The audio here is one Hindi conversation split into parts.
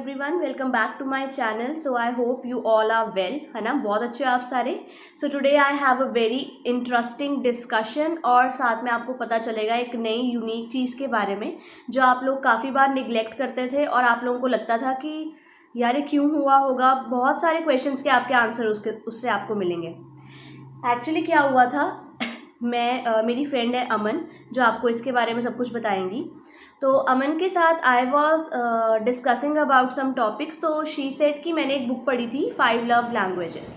Everyone, welcome back to my channel. So I hope you all are well, है ना। बहुत अच्छे आप सारे। So today I have a very interesting discussion और साथ में आपको पता चलेगा एक नई यूनिक चीज़ के बारे में जो आप लोग काफ़ी बार निगलेक्ट करते थे और आप लोगों को लगता था कि यार ये क्यों हुआ होगा। बहुत सारे क्वेश्चंस के आपके आंसर उससे आपको मिलेंगे। एक्चुअली क्या हुआ था, मेरी फ्रेंड है अमन जो आपको इसके बारे में सब कुछ बताएंगी। तो अमन के साथ I was discussing about some topics. तो शी सेड कि मैंने एक बुक पढ़ी थी 5 लव लैंग्वेजेस।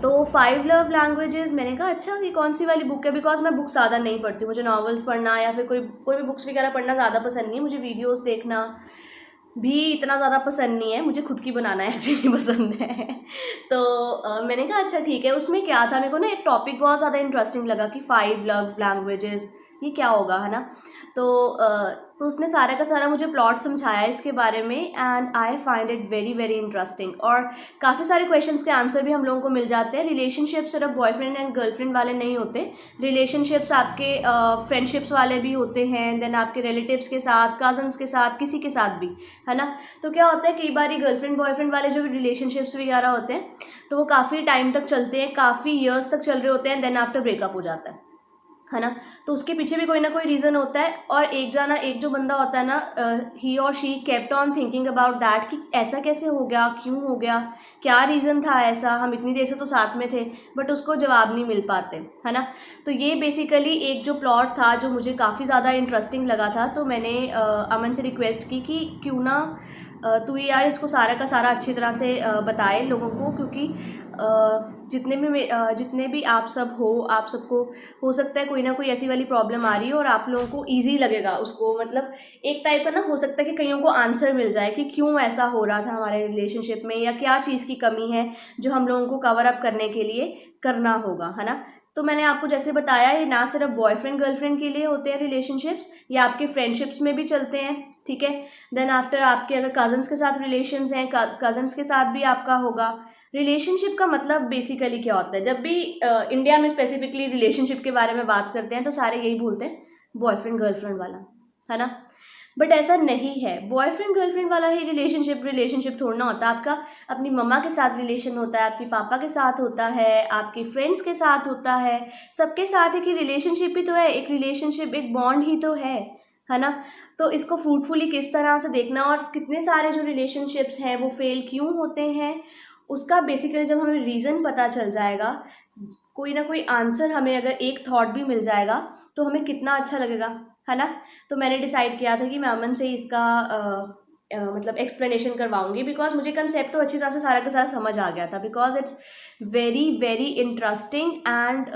तो 5 लव लैंग्वेजेस, मैंने कहा अच्छा ये कौन सी वाली बुक है। बिकॉज मैं बुक ज़्यादा नहीं पढ़ती, मुझे नॉवेल्स पढ़ना या फिर कोई भी बुक्स वगैरह पढ़ना ज़्यादा पसंद नहीं है। मुझे वीडियोस देखना भी इतना ज़्यादा पसंद नहीं है, मुझे खुद की बनाना एक्चुअली पसंद है। तो मैंने कहा अच्छा ठीक है। उसमें क्या था, मेरे को ना एक टॉपिक बहुत ज़्यादा इंटरेस्टिंग लगा कि 5 लव लैंग्वेजेस ये क्या होगा, है ना। तो उसने सारा का सारा मुझे प्लॉट समझाया इसके बारे में and I find it very very interesting. और काफ़ी सारे क्वेश्चंस के आंसर भी हम लोगों को मिल जाते हैं। रिलेशनशिप सिर्फ बॉयफ्रेंड एंड गर्लफ्रेंड वाले नहीं होते, रिलेशनशिप्स आपके फ्रेंडशिप्स वाले भी होते हैं, देन आपके रिलेटिव्स के साथ, कजन्स के साथ, किसी के साथ भी, है ना। तो क्या होता है, कई बार गर्लफ्रेंड बॉयफ्रेंड वाले जो भी रिलेशनशिप्स वगैरह होते हैं तो वो काफ़ी टाइम तक चलते हैं, काफ़ी ईयर्स तक चल रहे होते हैं, देन आफ्टर ब्रेकअप हो जाता है ना। तो उसके पीछे भी कोई ना कोई रीज़न होता है। और एक जो बंदा होता है ना, ही और she kept on thinking about that कि ऐसा कैसे हो गया, क्यों हो गया, क्या रीज़न था ऐसा, हम इतनी देर से तो साथ में थे, बट उसको जवाब नहीं मिल पाते, है ना। तो ये बेसिकली एक जो प्लॉट था जो मुझे काफ़ी ज़्यादा इंटरेस्टिंग लगा था। तो मैंने अमन से रिक्वेस्ट की कि क्यों ना तू यार इसको सारा का सारा अच्छी तरह से बताए लोगों को, क्योंकि जितने भी आप सब हो, आप सबको हो सकता है कोई ना कोई ऐसी वाली प्रॉब्लम आ रही हो और आप लोगों को ईजी लगेगा उसको, मतलब एक टाइप का ना हो सकता है कि कईयों को आंसर मिल जाए कि क्यों ऐसा हो रहा था हमारे रिलेशनशिप में, या क्या चीज़ की कमी है जो हम लोगों को कवर अप करने के लिए करना होगा, है ना। तो मैंने आपको जैसे बताया, ये ना सिर्फ बॉयफ्रेंड गर्लफ्रेंड के लिए होते हैं रिलेशनशिप्स, ये आपके फ्रेंडशिप्स में भी चलते हैं, ठीक है। देन आफ्टर आपके अगर कजन्स के साथ रिलेशंस हैं, कजन्स के साथ भी आपका होगा। रिलेशनशिप का मतलब बेसिकली क्या होता है, जब भी इंडिया में स्पेसिफिकली रिलेशनशिप के बारे में बात करते हैं तो सारे यही बोलते हैं बॉयफ्रेंड गर्लफ्रेंड वाला, है ना। बट ऐसा नहीं है, बॉयफ्रेंड गर्लफ्रेंड वाला ही रिलेशनशिप थोड़ा होता है। आपका अपनी मम्मा के साथ रिलेशन होता है, आपके पापा के साथ होता है, आपके फ्रेंड्स के साथ होता है, सबके साथ एक ही रिलेशनशिप ही तो है, एक रिलेशनशिप एक बॉन्ड ही तो है ना। तो इसको फ्रूटफुली किस तरह से देखना और कितने सारे जो रिलेशनशिप्स हैं वो फेल क्यों होते हैं, उसका बेसिकली जब हमें रीज़न पता चल जाएगा, कोई ना कोई आंसर हमें अगर एक थॉट भी मिल जाएगा तो हमें कितना अच्छा लगेगा, है ना। तो मैंने डिसाइड किया था कि मैं अमन से इसका मतलब एक्सप्लेनेशन करवाऊंगी, बिकॉज मुझे कंसेप्ट तो अच्छी तरह से सारा का सारा समझ आ गया था, because it's very very interesting and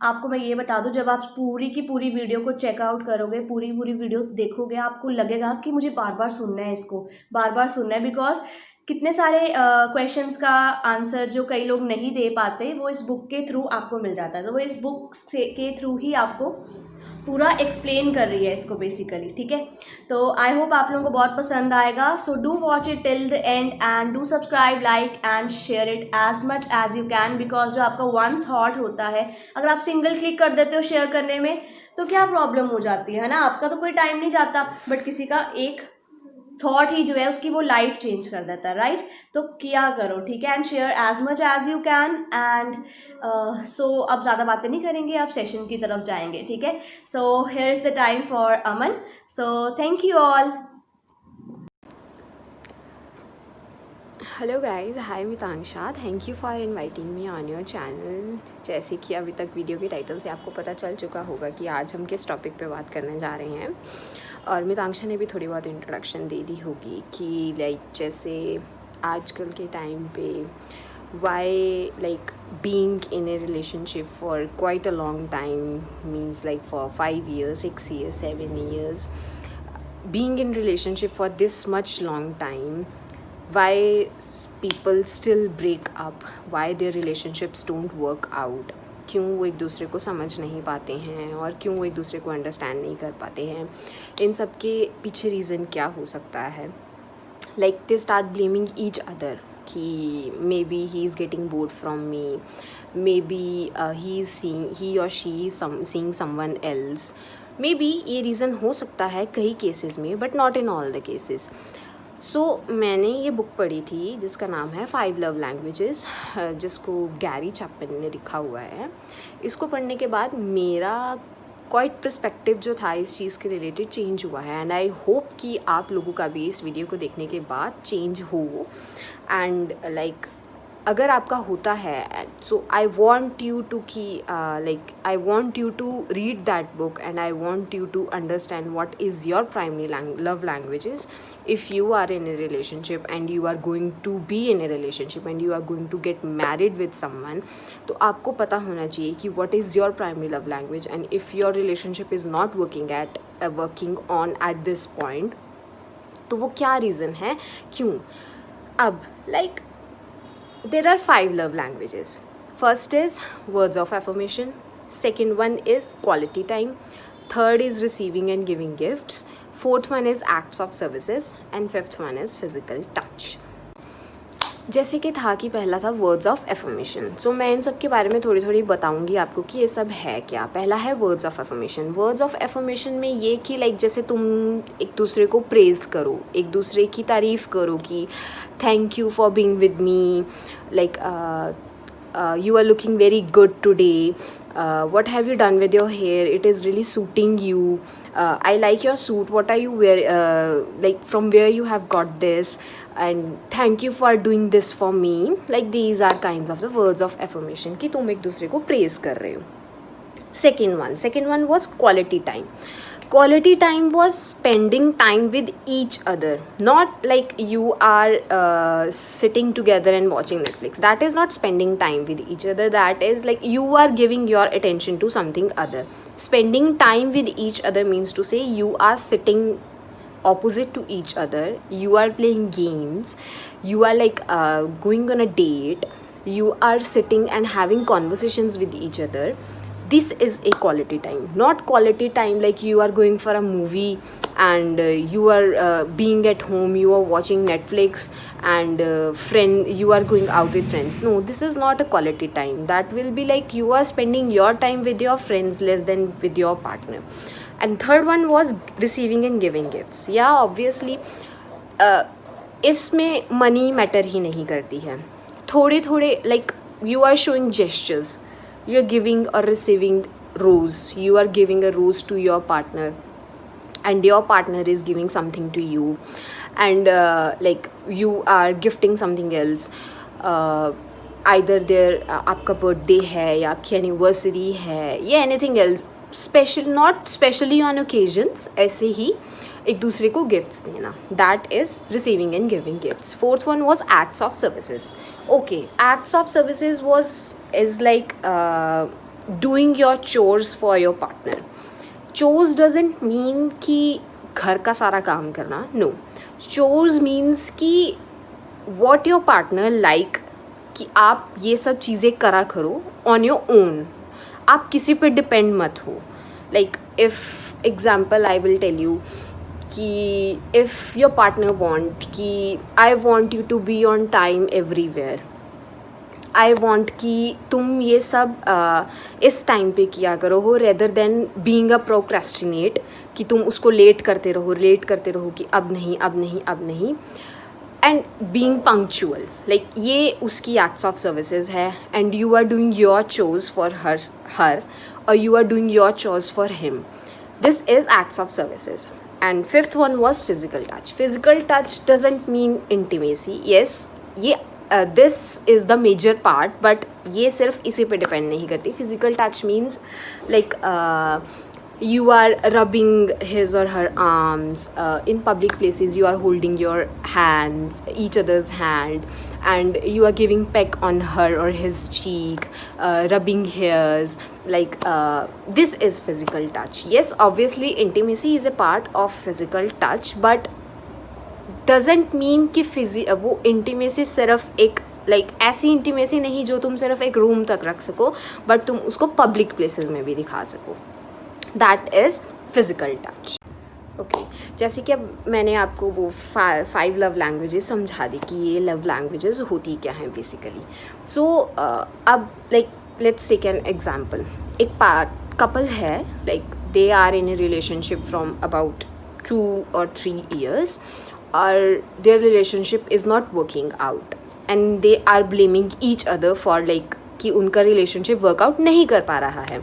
आपको मैं ये बता दूं, जब आप पूरी की पूरी वीडियो को चेकआउट करोगे, पूरी वीडियो देखोगे, आपको लगेगा कि मुझे बार बार सुनना है, इसको बार बार सुनना है। बिकॉज कितने सारे क्वेश्चंस का आंसर जो कई लोग नहीं दे पाते वो इस बुक के थ्रू आपको मिल जाता है। तो वो इस बुक के थ्रू ही आपको पूरा एक्सप्लेन कर रही है इसको बेसिकली, ठीक है। तो आई होप आप लोगों को बहुत पसंद आएगा। So do watch it till the end and do subscribe, like and share it as much as you can, because जो आपका वन थॉट होता है, अगर आप सिंगल क्लिक कर देते हो शेयर करने में तो क्या प्रॉब्लम हो जाती है ना, आपका तो कोई टाइम नहीं जाता, बट किसी का एक थॉट ही जो है उसकी वो लाइफ चेंज कर देता है, राइट। तो किया करो, ठीक है, and share as much as you can and so अब ज़्यादा बातें नहीं करेंगे, आप सेशन की तरफ जाएंगे, ठीक है। So here is the time for Aman, so thank you all. Hello guys, hi Mitansha, thank you for inviting me on your channel. जैसे कि अभी तक वीडियो के टाइटल से आपको पता चल चुका होगा कि आज हम किस टॉपिक पे बात करने जा रहे हैं, और मितांशा ने भी थोड़ी बहुत इंट्रोडक्शन दे दी होगी कि लाइक जैसे आजकल के टाइम पे why like being in a relationship for quite a long time means like for 5 years 6 years 7 years, being in relationship for this much long time, why people still break up, why their relationships don't work out, क्यों वो एक दूसरे को समझ नहीं पाते हैं और क्यों वो एक दूसरे को अंडरस्टैंड नहीं कर पाते हैं, इन सब के पीछे रीज़न क्या हो सकता है। Like they start blaming each other कि maybe he is getting bored from me, maybe he और she is seeing someone else, maybe ये रीज़न हो सकता है कई केसेस में, but not in all the cases. मैंने ये बुक पढ़ी थी जिसका नाम है 5 लव लैंग्वेजेस, जिसको गैरी चैपमैन ने लिखा हुआ है। इसको पढ़ने के बाद मेरा क्वाइट पर्सपेक्टिव जो था इस चीज़ के रिलेटेड चेंज हुआ है, एंड आई होप कि आप लोगों का भी इस वीडियो को देखने के बाद चेंज हो। एंड लाइक अगर आपका होता है, so I want you to I want you to read that book and I want you to understand what is your primary love languages if you are in a relationship and you are going to be in a relationship and you are going to get married with someone, तो आपको पता होना चाहिए कि what is your primary love language, and if your relationship is not working on at this point, तो वो क्या reason है, क्यों। अब like there are 5 love languages. First is words of affirmation, second one is quality time, third is receiving and giving gifts, fourth one is acts of services, and fifth one is physical touch. जैसे कि था कि पहला था वर्ड्स ऑफ एफर्मेशन। मैं इन सब के बारे में थोड़ी थोड़ी बताऊंगी आपको कि ये सब है क्या। पहला है words of affirmation. Words of affirmation में ये कि लाइक जैसे तुम एक दूसरे को प्रेज़ करो, एक दूसरे की तारीफ़ करो कि thank you for being with me, like you are looking very good today, what have you done with your hair, it is really suiting you, I like your suit, what are you like from where you have got this, and thank you for doing this for me. Like these are kinds of the words of affirmation कि तुम एक दूसरे को praise कर रहे हो। Second one was quality time. Quality time was spending time with each other, not like you are sitting together and watching Netflix. That is not spending time with each other. That is like you are giving your attention to something other. Spending time with each other means to say you are sitting opposite to each other, you are playing games, you are like going on a date, you are sitting and having conversations with each other. This is a quality time, not quality time like you are going for a movie and you are being at home, you are watching Netflix and you are going out with friends. No, this is not a quality time. That will be like you are spending your time with your friends less than with your partner. And third one was receiving and giving gifts. Yeah, obviously इसमें मनी मैटर ही नहीं करती है। थोड़े थोड़े like you are showing gestures, you are giving or receiving rose, you are giving a rose to your partner and your partner is giving something to you, and like you are gifting something else, either their आपका बर्थडे है या आपकी एनिवर्सरी है या anything else special, not specially on occasions, ऐसे ही एक दूसरे को गिफ्ट्स देना, that is receiving end giving gifts. Fourth one was acts of services. Okay, acts of services is like doing your chores for your partner. Chores doesn't mean कि घर का सारा काम करना, नो। चोर्स मीन्स कि वॉट योर पार्टनर लाइक, कि आप ये सब चीज़ें करा करो ऑन योर ओन, आप किसी पे डिपेंड मत हो। Like if example I will tell you कि इफ़ योर पार्टनर वॉन्ट कि I want you to be on time everywhere, I want कि तुम ये सब इस टाइम पे किया करो हो, rather than being a procrastinate, कि तुम उसको लेट करते रहो कि अब नहीं, एंड बीइंग पंक्चुअल, लाइक ये उसकी एक्ट्स ऑफ सर्विसेज है, and you are doing your चोज फॉर हर और यू आर डूइंग योर चोज for him. This is acts of services. And fifth one was physical touch. Physical touch doesn't mean intimacy. Yes, this is the major part, but ये सिर्फ इसी पे डिपेंड नहीं करती. Physical touch means like you are rubbing his or her arms. In public places you are holding your hands, each other's hand, and you are giving peck on her or his cheek, rubbing hairs. Like this is physical touch. Yes, obviously intimacy is a part of physical touch, but doesn't mean कि वो intimacy सिर्फ एक like ऐसी intimacy नहीं जो तुम सिर्फ एक रूम तक रख सको, but तुम उसको public places में भी दिखा सको. That is physical touch. Okay, जैसे कि अब मैंने आपको वो 5 लव लैंग्वेजेस समझा दी कि ये लव लैंग्वेजेस होती क्या हैं बेसिकली. सो अब like let's take an example. एक कपल है, like they are in a relationship from about 2 or 3 years, their relationship is not working out and they are blaming each other for like कि उनका रिलेशनशिप वर्कआउट नहीं कर पा रहा है.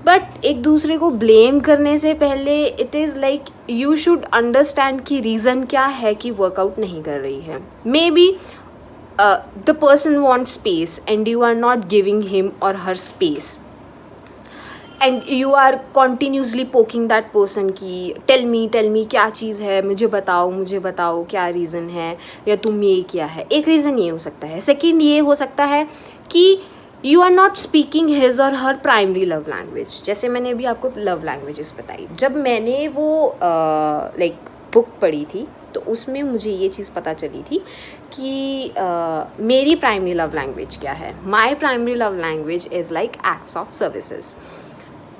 बट एक दूसरे को ब्लेम करने से पहले it is like you should understand कि रीज़न क्या है कि वर्कआउट नहीं कर रही है. Maybe the person want space and you are not giving him और her space and you are continuously poking that person की टेल मी क्या चीज़ है, मुझे बताओ क्या रीज़न है, या तुम ये क्या है. एक रीज़न ये हो सकता है. सेकेंड ये हो सकता है कि you are not speaking his और हर प्राइमरी लव लैंग्वेज. जैसे मैंने अभी आपको लव लैंग्वेजेस बताई. जब मैंने वो लाइक बुक पढ़ी थी तो उसमें मुझे ये चीज़ पता चली थी कि मेरी प्राइमरी लव लैंग्वेज क्या है. My primary love language is like acts of services.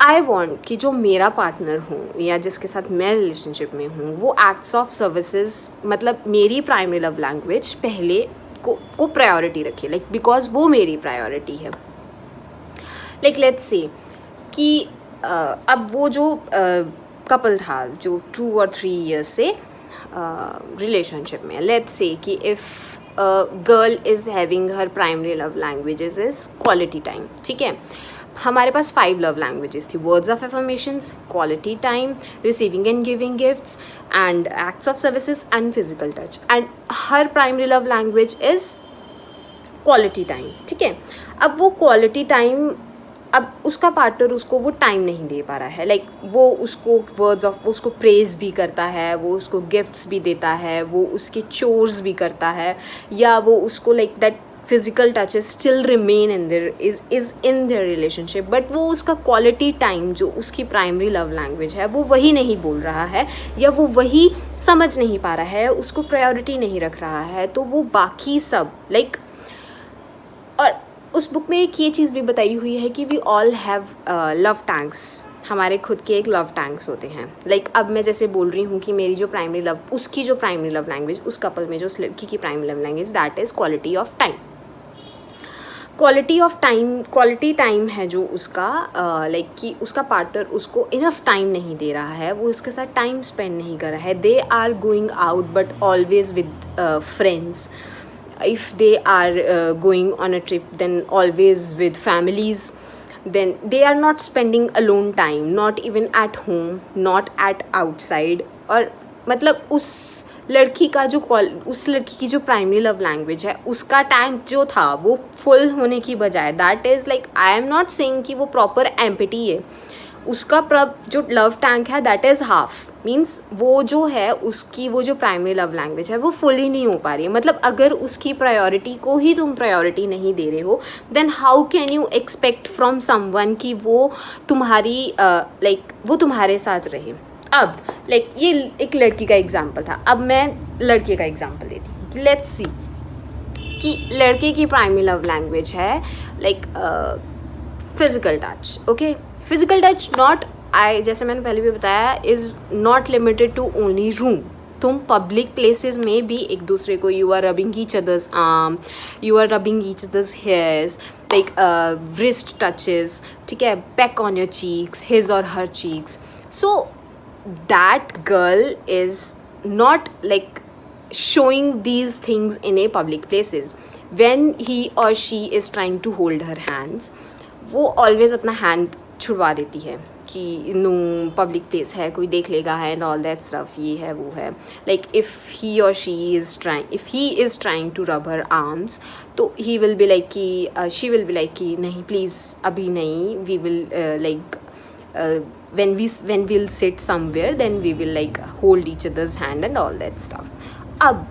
I want कि जो मेरा पार्टनर हो या जिसके साथ मैं रिलेशनशिप में हूँ वो एक्ट्स ऑफ सर्विसेज मतलब मेरी प्राइमरी लव लैंग्वेज पहले को प्रायोरिटी रखे. लाइक बिकॉज वो मेरी प्रायोरिटी है. लाइक लेट्स से कि अब वो जो कपल था जो 2 or 3 years से रिलेशनशिप में. लेट्स से कि if girl is having her primary love languages is quality time. ठीक है, हमारे पास 5 लव लैंग्वेजेस थी. Words of affirmations, quality time, receiving end giving gifts and acts of services and physical touch. And her primary love language is quality time. ठीक है, अब वो क्वालिटी टाइम अब उसका पार्टनर उसको वो टाइम नहीं दे पा रहा है. लाइक वो उसको वर्ड्स ऑफ उसको प्रेज भी करता है, वो उसको गिफ्ट्स भी देता है, वो उसके चोर्स भी करता है, या वो उसको like that physical touches still remain in their is in their relationship. But वो उसका क्वालिटी टाइम जो उसकी प्राइमरी लव लैंग्वेज है वो वही नहीं बोल रहा है या वो वही समझ नहीं पा रहा है, उसको प्रायोरिटी नहीं रख रहा है. तो वो बाकी सब लाइक और उस बुक में एक ये चीज़ भी बताई हुई है कि we all have love tanks. हमारे खुद के एक लव टैंक्स होते हैं. लाइक अब मैं जैसे बोल रही हूँ कि मेरी जो प्राइमरी लव उसकी जो प्राइमरी लव लैंग्वेज उस कपल में जो उस लड़की की primary love language that is quality of time. Quality time है जो उसका लाइक कि उसका पार्टनर उसको इनफ टाइम नहीं दे रहा है, वो उसके साथ टाइम स्पेंड नहीं कर रहा है. They are going out but always with friends. If they are going on a trip then always with families. Then they are not spending alone time, not even at home, not at outside. और मतलब उस लड़की की जो प्राइमरी लव लैंग्वेज है उसका टैंक जो था वो फुल होने की बजाय that is like I am not saying कि वो प्रॉपर एम्पटी है. उसका जो लव टैंक है दैट इज़ हाफ. मीन्स वो जो है उसकी वो जो प्राइमरी लव लैंग्वेज है वो फुल ही नहीं हो पा रही है. मतलब अगर उसकी प्रायोरिटी को ही तुम प्रायोरिटी नहीं दे रहे हो then how can you expect from someone कि वो तुम्हारी वो तुम्हारे साथ रहे. अब लाइक ये एक लड़की का एग्जाम्पल था. अब मैं लड़के का एग्जाम्पल देती हूँ कि लेट्स सी कि लड़के की प्राइमरी लव लैंग्वेज है like physical touch. Okay, physical touch not जैसे मैंने पहले भी बताया is not limited to only room. तुम पब्लिक प्लेसेस में भी एक दूसरे को you are rubbing each others arm, you are rubbing each others hairs, like wrist touches. ठीक है, peck on your cheeks, his or her cheeks. So that girl is not like showing these things in a public places. When he or she is trying to hold her hands, वो always अपना hand छुड़वा देती है कि नो पब्लिक प्लेस है, कोई देख लेगा है एंड ऑल दैट स्टफ, ये है वो है. लाइक इफ़ ही और she is trying to rub her arms तो ही विल बी लाइक कि शी विल बी लाइक कि नहीं प्लीज़ अभी नहीं, we will like when we'll sit somewhere then we will like hold each other's hand and all that stuff. अब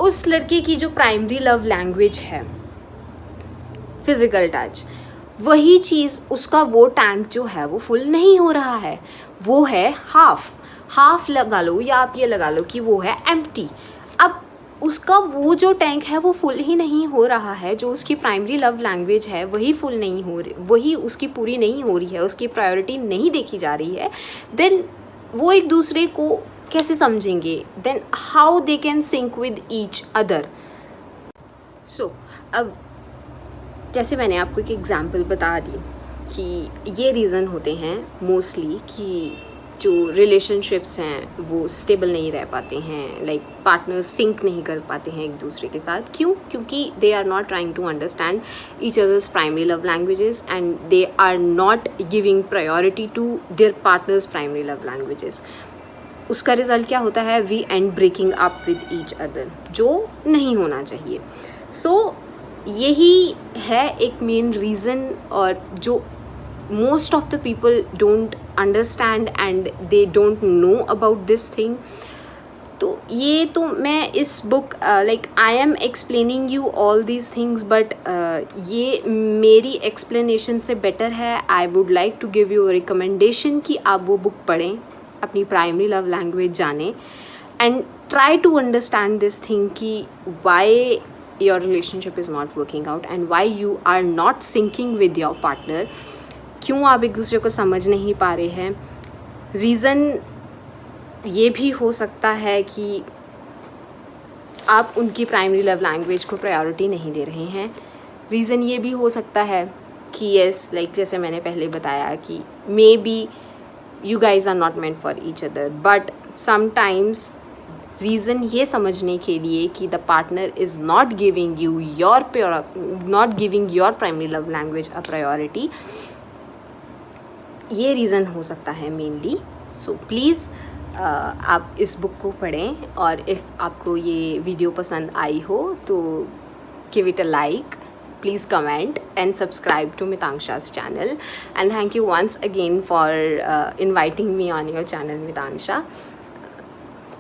उस लड़के की जो प्राइमरी लव लैंग्वेज है फिज़िकल टच, वही चीज़ उसका वो टैंक जो है वो फुल नहीं हो रहा है, वो है हाफ लगा लो या आप ये लगा लो कि वो है एम्प्टी. अब उसका वो जो टैंक है वो फुल ही नहीं हो रहा है, जो उसकी प्राइमरी लव लैंग्वेज है वही फुल नहीं हो रही, वही उसकी पूरी नहीं हो रही है, उसकी प्रायोरिटी नहीं देखी जा रही है. देन वो एक दूसरे को कैसे समझेंगे? Then how they can sync with each other. So अब जैसे मैंने आपको एक एग्जांपल बता दी कि ये रीज़न होते हैं मोस्टली कि जो रिलेशनशिप्स हैं वो स्टेबल नहीं रह पाते हैं, लाइक पार्टनर्स सिंक नहीं कर पाते हैं एक दूसरे के साथ। क्यों? क्योंकि they are not trying to understand each others primary love languages and they are not giving priority to their partners primary love languages. उसका रिज़ल्ट क्या होता है? We end breaking up with each other, जो नहीं होना चाहिए। सो यही है एक मेन रीज़न, और जो most of the people don't understand and they don't know about this thing। तो ये तो मैं इस book like I am explaining you all these things, but ये मेरी एक्सप्लेनेशन से बेटर है। I would like to give you recommendation कि आप वो बुक पढ़ें, अपनी प्राइमरी लव लैंग्वेज जानें and try to understand this thing कि why your relationship is not working out and why you are not syncing with your partner. क्यों आप एक दूसरे को समझ नहीं पा रहे हैं? रीज़न ये भी हो सकता है कि आप उनकी प्राइमरी लव लैंग्वेज को प्रायोरिटी नहीं दे रहे हैं। रीज़न ये भी हो सकता है कि येस, लाइक जैसे मैंने पहले बताया कि maybe you guys are not meant for each other, but sometimes reason ये समझने के लिए कि the partner is not giving you your primary love language a priority, ये रीज़न हो सकता है मेनली। सो प्लीज़ आप इस बुक को पढ़ें, और इफ़ आपको ये वीडियो पसंद आई हो तो give it a like, please comment and subscribe to Mitanksha's channel, and thank you once again for inviting me on your channel, Mitanksha.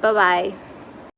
Bye bye.